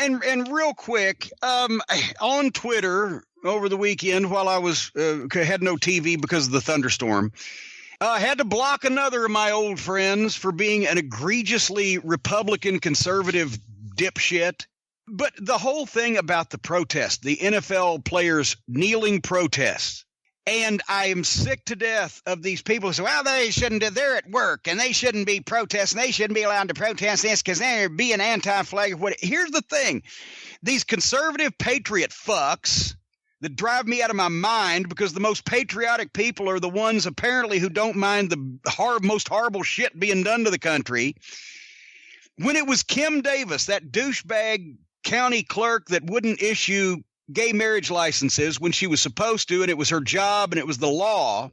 And real quick, on Twitter over the weekend while I was had no TV because of the thunderstorm, I had to block another of my old friends for being an egregiously Republican conservative dipshit. But the whole thing about the protest, the NFL players kneeling protests, and I am sick to death of these people who say, well, they shouldn't do, they're at work and they shouldn't be protesting. They shouldn't be allowed to protest this because they're being anti-flag. Here's the thing. These conservative patriot fucks that drive me out of my mind, because the most patriotic people are the ones apparently who don't mind the most horrible shit being done to the country. When it was Kim Davis, that douchebag county clerk that wouldn't issue gay marriage licenses when she was supposed to, and it was her job and it was the law,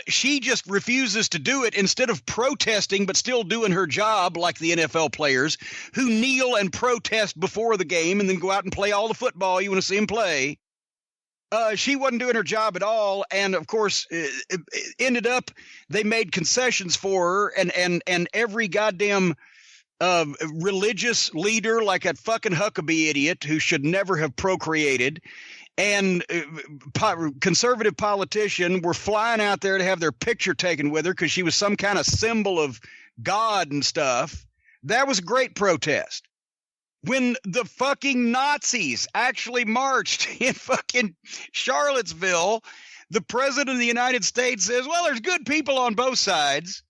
she just refuses to do it instead of protesting but still doing her job like the NFL players who kneel and protest before the game and then go out and play all the football you want to see them play. She wasn't doing her job at all, and of course, it ended up they made concessions for her, and every goddamn religious leader, like that fucking Huckabee idiot who should never have procreated, and conservative politician were flying out there to have their picture taken with her because she was some kind of symbol of God and stuff. That was a great protest. When the fucking Nazis actually marched in fucking Charlottesville, the president of the United States says, well, there's good people on both sides.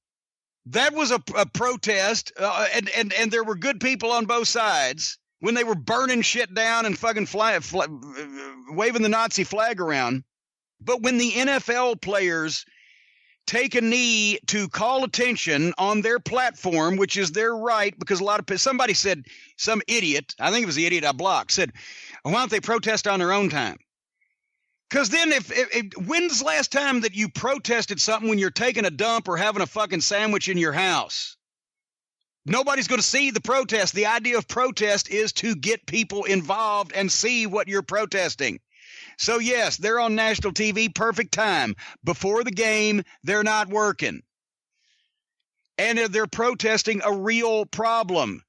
That was a protest, and there were good people on both sides when they were burning shit down and fucking waving the Nazi flag around. But when the NFL players take a knee to call attention on their platform, which is their right, because somebody said, some idiot, I think it was the idiot I blocked, said, why don't they protest on their own time? Because then when's the last time that you protested something when you're taking a dump or having a fucking sandwich in your house? Nobody's going to see the protest. The idea of protest is to get people involved and see what you're protesting. So, yes, they're on national TV, perfect time. Before the game, they're not working. And they're protesting a real problem.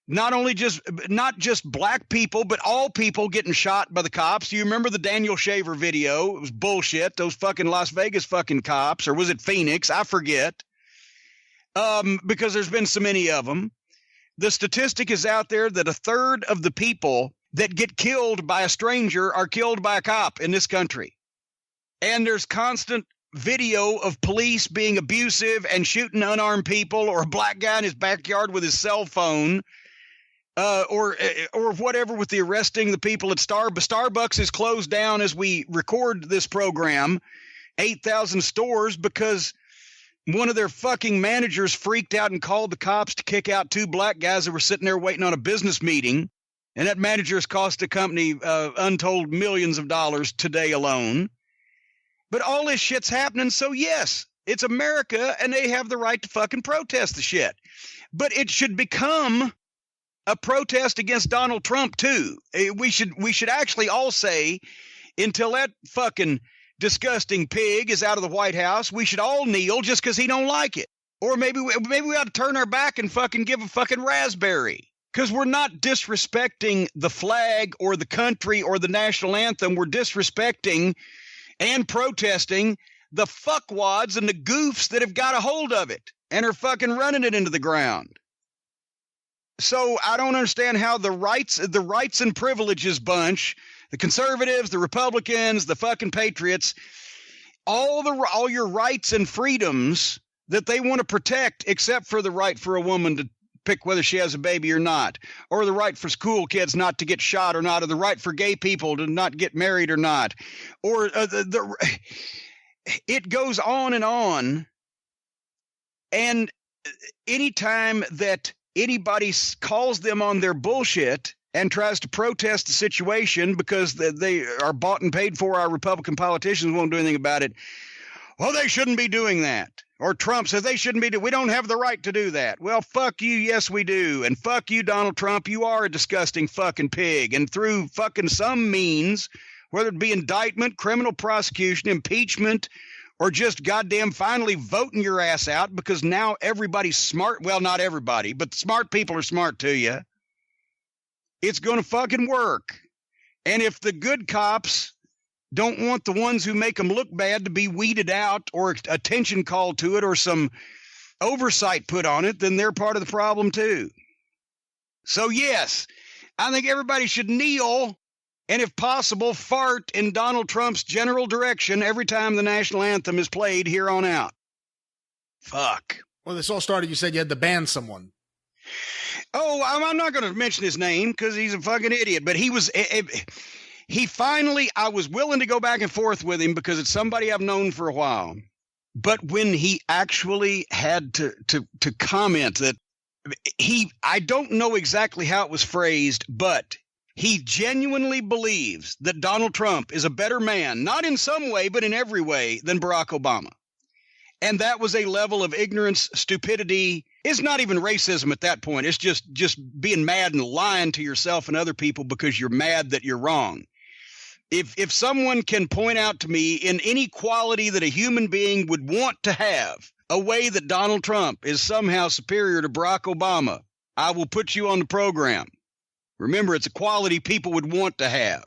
Not just black people, but all people getting shot by the cops. Do you remember the Daniel Shaver video? It was bullshit. Those fucking Las Vegas fucking cops, or was it Phoenix? I forget. Because there's been so many of them. The statistic is out there that a third of the people that get killed by a stranger are killed by a cop in this country. And there's constant video of police being abusive and shooting unarmed people, or a black guy in his backyard with his cell phone. Or whatever with the arresting the people at Starbucks is closed down as we record this program, 8,000 stores, because one of their fucking managers freaked out and called the cops to kick out two black guys that were sitting there waiting on a business meeting. And that manager has cost the company untold millions of dollars today alone. But all this shit's happening. So yes, it's America and they have the right to fucking protest the shit. But it should become a protest against Donald Trump too. We should actually all say, until that fucking disgusting pig is out of the White House, we should all kneel just because he don't like it. Or maybe we ought to turn our back and fucking give a fucking raspberry. Because we're not disrespecting the flag or the country or the national anthem. We're disrespecting and protesting the fuckwads and the goofs that have got a hold of it and are fucking running it into the ground. So I don't understand how the rights and privileges bunch, the conservatives, the Republicans, the fucking patriots, all your rights and freedoms that they want to protect, except for the right for a woman to pick whether she has a baby or not, or the right for school kids not to get shot or not, or the right for gay people to not get married or not, or it goes on. And anytime that anybody calls them on their bullshit and tries to protest the situation because they are bought and paid for, our Republican politicians won't do anything about it. Well, they shouldn't be doing that. Or Trump says they shouldn't be we don't have the right to do that. Well, fuck you. Yes, we do. And fuck you, Donald Trump. You are a disgusting fucking pig. And through fucking some means, whether it be indictment, criminal prosecution, impeachment, or just goddamn finally voting your ass out because now everybody's smart. Well, not everybody, but the smart people are smart to you. it's going to fucking work. And if the good cops don't want the ones who make them look bad to be weeded out or attention called to it or some oversight put on it, then they're part of the problem too. So yes, I think everybody should kneel and, if possible, fart in Donald Trump's general direction every time the national anthem is played here on out. Fuck. Well, this all started, you said you had to ban someone. Oh, I'm not going to mention his name because he's a fucking idiot, but he finally, I was willing to go back and forth with him because it's somebody I've known for a while. But when he actually had to comment that I don't know exactly how it was phrased, but he genuinely believes that Donald Trump is a better man, not in some way, but in every way, than Barack Obama. And that was a level of ignorance, stupidity. It's not even racism at that point. It's just being mad and lying to yourself and other people because you're mad that you're wrong. If someone can point out to me in any quality that a human being would want to have, a way that Donald Trump is somehow superior to Barack Obama, I will put you on the program. Remember, it's a quality people would want to have.